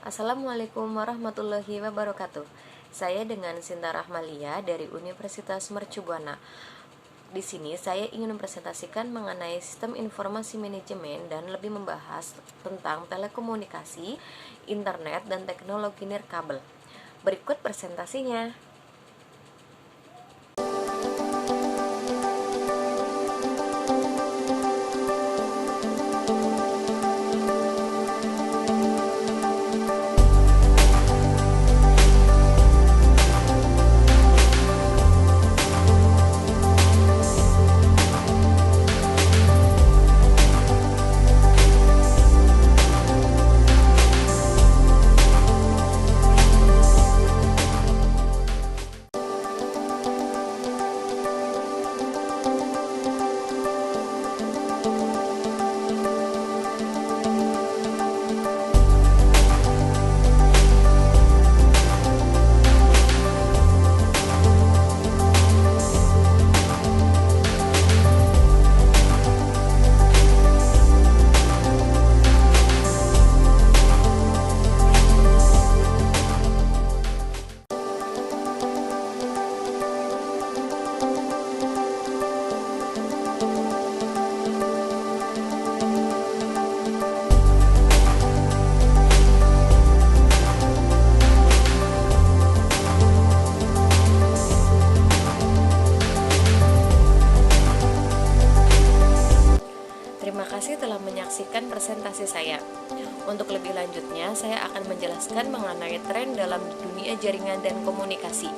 Assalamualaikum warahmatullahi wabarakatuh. Saya dengan Sinta Rahmalia dari Universitas Mercu Buana. Di sini saya ingin mempresentasikan mengenai sistem informasi manajemen dan lebih membahas tentang telekomunikasi, internet, dan teknologi nirkabel. Berikut presentasinya. Terima kasih telah menyaksikan presentasi saya. Untuk lebih lanjutnya, saya akan menjelaskan mengenai tren dalam dunia jaringan dan komunikasi.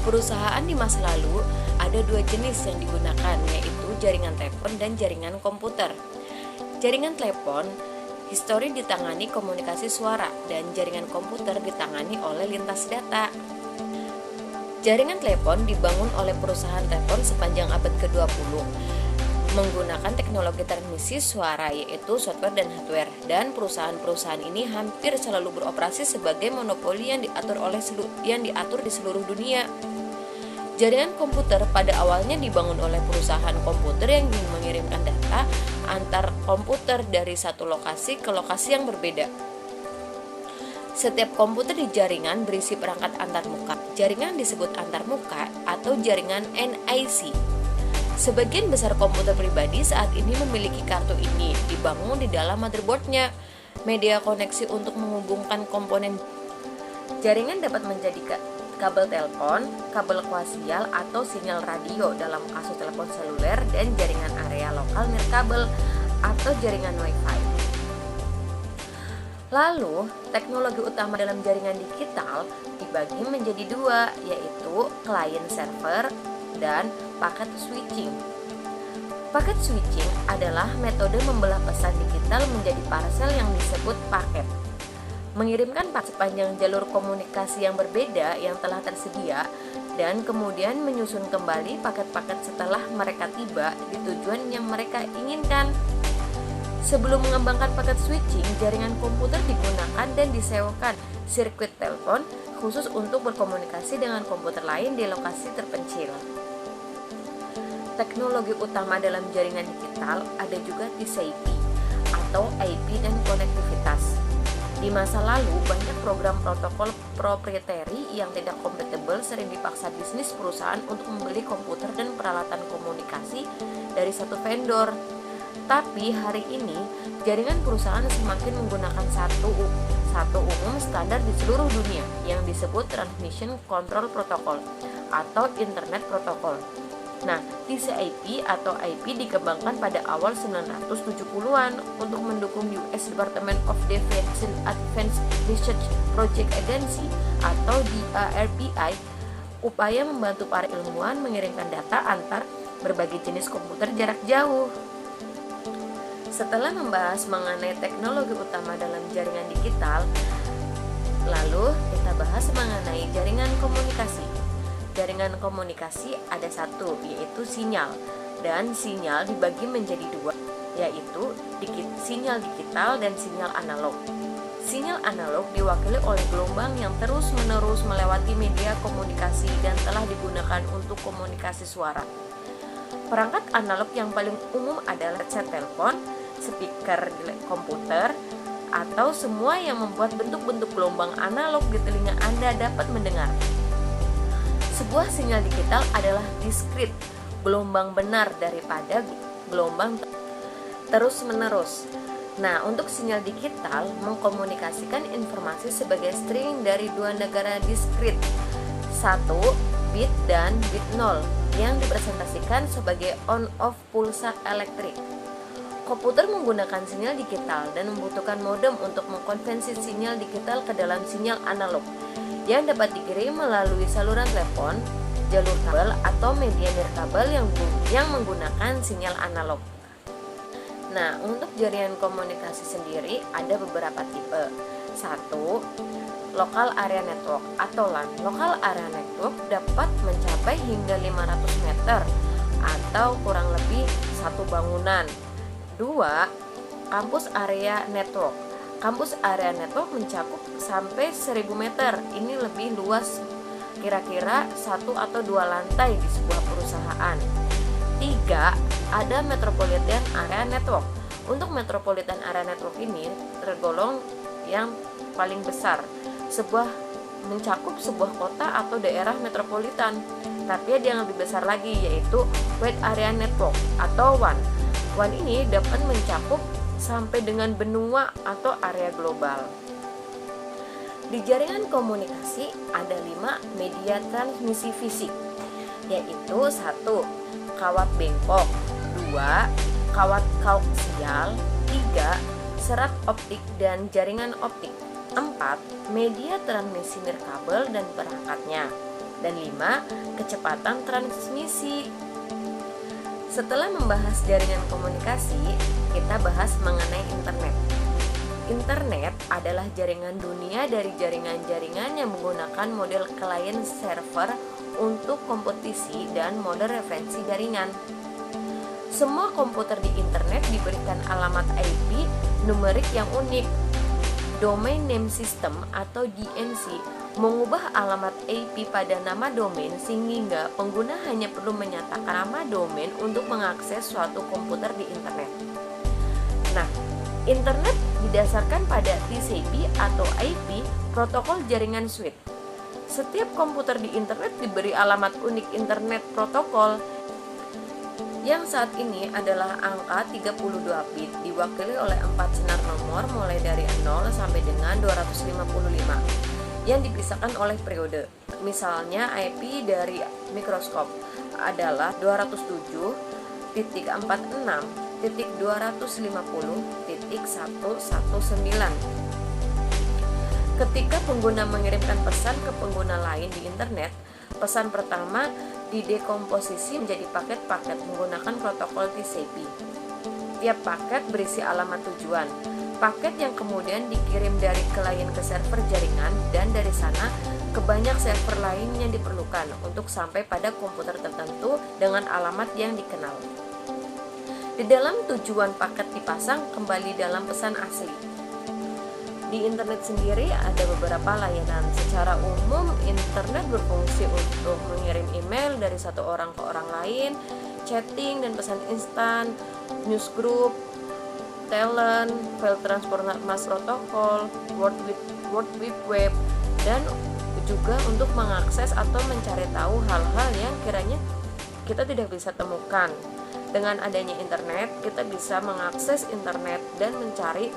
Perusahaan di masa lalu ada dua jenis yang digunakan, yaitu jaringan telepon dan jaringan komputer. Jaringan telepon histori ditangani komunikasi suara dan jaringan komputer ditangani oleh lintas data. Jaringan telepon dibangun oleh perusahaan telepon sepanjang abad ke-20 menggunakan teknologi transmisi suara yaitu software dan hardware, dan perusahaan-perusahaan ini hampir selalu beroperasi sebagai monopoli yang diatur di seluruh dunia. Jaringan komputer pada awalnya dibangun oleh perusahaan komputer yang ingin mengirimkan data antar komputer dari satu lokasi ke lokasi yang berbeda. Setiap komputer di jaringan berisi perangkat antarmuka. Jaringan disebut antarmuka atau jaringan NIC. Sebagian besar komputer pribadi saat ini memiliki kartu ini dibangun di dalam motherboardnya. Media koneksi untuk menghubungkan komponen jaringan dapat menjadi kabel telepon, kabel koaksial atau sinyal radio dalam kasus telepon seluler, dan jaringan area lokal nirkabel atau jaringan WiFi. Lalu, teknologi utama dalam jaringan digital dibagi menjadi dua, yaitu client server dan paket switching. Paket switching adalah metode membelah pesan digital menjadi parsel yang disebut paket. Mengirimkan paket sepanjang jalur komunikasi yang berbeda yang telah tersedia dan kemudian menyusun kembali paket-paket setelah mereka tiba di tujuan yang mereka inginkan. Sebelum mengembangkan paket switching, jaringan komputer digunakan dan disewakan sirkuit telepon khusus untuk berkomunikasi dengan komputer lain di lokasi terpencil. Teknologi utama dalam jaringan digital ada juga TCP atau IP dan konektivitas. Di masa lalu, banyak program protokol proprietary yang tidak kompatibel sering dipaksa bisnis perusahaan untuk membeli komputer dan peralatan komunikasi dari satu vendor. Tapi hari ini, jaringan perusahaan semakin menggunakan satu umum standar di seluruh dunia yang disebut Transmission Control Protocol atau Internet Protocol. Nah, TCP atau IP dikembangkan pada awal 1970-an untuk mendukung US Department of Defense Advanced Research Project Agency atau DARPI, upaya membantu para ilmuwan mengirimkan data antar berbagai jenis komputer jarak jauh. Setelah membahas mengenai teknologi utama dalam jaringan digital, lalu kita bahas mengenai jaringan komunikasi. Jaringan komunikasi ada satu, yaitu sinyal, dan sinyal dibagi menjadi dua, yaitu sinyal digital dan sinyal analog. Sinyal analog diwakili oleh gelombang yang terus-menerus melewati media komunikasi dan telah digunakan untuk komunikasi suara. Perangkat analog yang paling umum adalah headset telepon, speaker komputer, atau semua yang membuat bentuk-bentuk gelombang analog di telinga Anda dapat mendengar. Sebuah sinyal digital adalah diskrit, gelombang benar daripada gelombang terus-menerus. Nah, untuk sinyal digital mengkomunikasikan informasi sebagai string dari dua negara diskrit, 1 bit dan bit 0, yang dipresentasikan sebagai on-off pulsar elektrik. Komputer menggunakan sinyal digital dan membutuhkan modem untuk mengkonversi sinyal digital ke dalam sinyal analog yang dapat dikirim melalui saluran telepon, jalur kabel, atau media nirkabel yang menggunakan sinyal analog. Nah, untuk jaringan komunikasi sendiri ada beberapa tipe. 1. Local Area Network atau LAN. Local Area Network dapat mencapai hingga 500 meter atau kurang lebih satu bangunan. 2. Campus Area Network. Campus Area Network mencakup sampai 1000 meter. Ini lebih luas, kira-kira 1 atau 2 lantai di sebuah perusahaan. 3. Ada Metropolitan Area Network. Untuk Metropolitan Area Network ini tergolong yang paling besar, mencakup sebuah kota atau daerah metropolitan. Tapi ada yang lebih besar lagi, yaitu Wide Area Network atau WAN. WAN ini dapat mencakup sampai dengan benua atau area global. Di jaringan komunikasi ada 5 media transmisi fisik, yaitu 1. Kawat bengkok, 2. Kawat koaksial, 3. Serat optik dan jaringan optik, 4. Media transmisi nirkabel dan perangkatnya, dan 5. Kecepatan transmisi. Setelah membahas jaringan komunikasi, kita bahas mengenai internet. Internet adalah jaringan dunia dari jaringan-jaringan yang menggunakan model client server untuk kompetisi dan model referensi jaringan. Semua komputer di internet diberikan alamat IP numerik yang unik. Domain Name System atau DNS mengubah alamat IP pada nama domain sehingga pengguna hanya perlu menyatakan nama domain untuk mengakses suatu komputer di internet. Nah, internet didasarkan pada TCP atau IP, protokol jaringan suite. Setiap komputer di internet diberi alamat unik internet protokol yang saat ini adalah angka 32 bit diwakili oleh 4 senar nomor mulai dari 0 sampai dengan 255 yang dipisahkan oleh periode. Misalnya IP dari mikroskop adalah 207.46.250.119. Ketika pengguna mengirimkan pesan ke pengguna lain di internet, pesan pertama didekomposisi menjadi paket-paket menggunakan protokol TCP. Tiap paket berisi alamat tujuan. Paket yang kemudian dikirim dari klien ke server jaringan dan dari sana ke banyak server lain yang diperlukan untuk sampai pada komputer tertentu dengan alamat yang dikenal. Di dalam tujuan paket dipasang kembali dalam pesan asli. Di internet sendiri ada beberapa layanan. Secara umum, internet berfungsi untuk mengirim email dari satu orang ke orang lain, chatting dan pesan instan, newsgroup, talent, file transfer mass protokol, World Wide Web, dan juga untuk mengakses atau mencari tahu hal-hal yang kiranya kita tidak bisa temukan. Dengan adanya internet, kita bisa mengakses internet dan mencari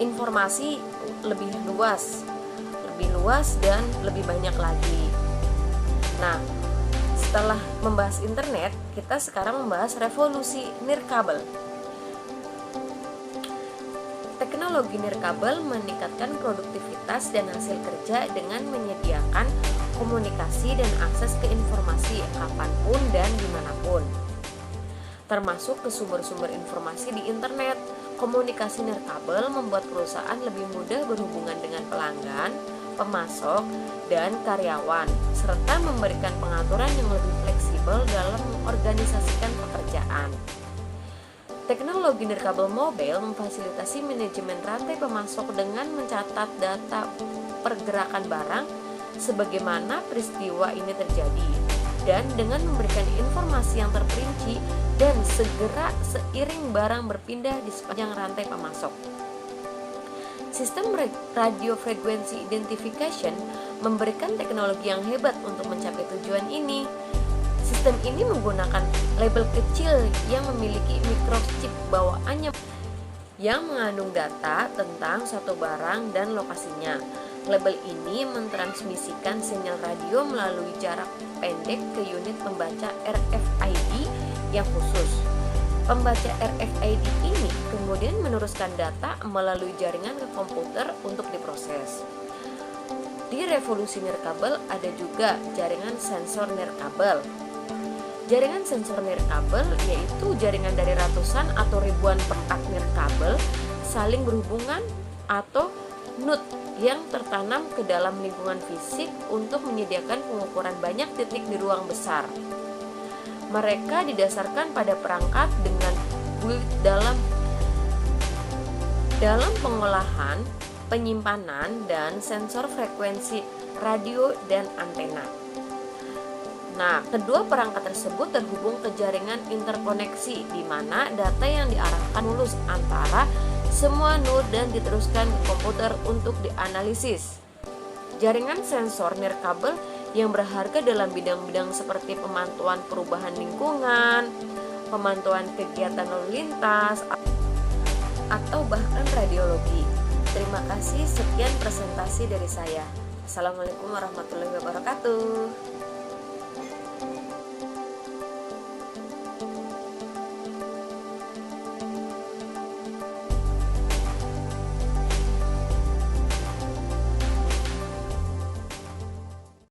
informasi lebih luas dan lebih banyak lagi. Nah, setelah membahas internet, kita sekarang membahas revolusi nirkabel. Teknologi nirkabel meningkatkan produktivitas dan hasil kerja dengan menyediakan komunikasi dan akses ke informasi kapanpun dan dimanapun, termasuk ke sumber-sumber informasi di internet. Komunikasi nirkabel membuat perusahaan lebih mudah berhubungan dengan pelanggan, pemasok, dan karyawan, serta memberikan pengaturan yang lebih fleksibel dalam mengorganisasikan pekerjaan. Teknologi nirkabel mobile memfasilitasi manajemen rantai pemasok dengan mencatat data pergerakan barang sebagaimana peristiwa ini terjadi, dan dengan memberikan informasi yang terperinci dan segera seiring barang berpindah di sepanjang rantai pemasok. Sistem radio frequency identification memberikan teknologi yang hebat untuk mencapai tujuan ini. Sistem ini menggunakan label kecil yang memiliki microchip bawaannya yang mengandung data tentang suatu barang dan lokasinya. Label ini mentransmisikan sinyal radio melalui jarak pendek ke unit pembaca RFID yang khusus. Pembaca RFID ini kemudian meneruskan data melalui jaringan ke komputer untuk diproses. Di revolusi nirkabel ada juga jaringan sensor nirkabel. Jaringan sensor nirkabel yaitu jaringan dari ratusan atau ribuan perangkat nirkabel saling berhubungan atau node yang tertanam ke dalam lingkungan fisik untuk menyediakan pengukuran banyak titik di ruang besar. Mereka didasarkan pada perangkat dengan build dalam pengolahan, penyimpanan, dan sensor frekuensi radio dan antena. Nah, kedua perangkat tersebut terhubung ke jaringan interkoneksi di mana data yang diarahkan mulus antara semua node dan diteruskan ke komputer untuk dianalisis. Jaringan sensor nirkabel yang berharga dalam bidang-bidang seperti pemantauan perubahan lingkungan, pemantauan kegiatan lalu lintas, atau bahkan radiologi. Terima kasih, sekian presentasi dari saya. Assalamualaikum warahmatullahi wabarakatuh.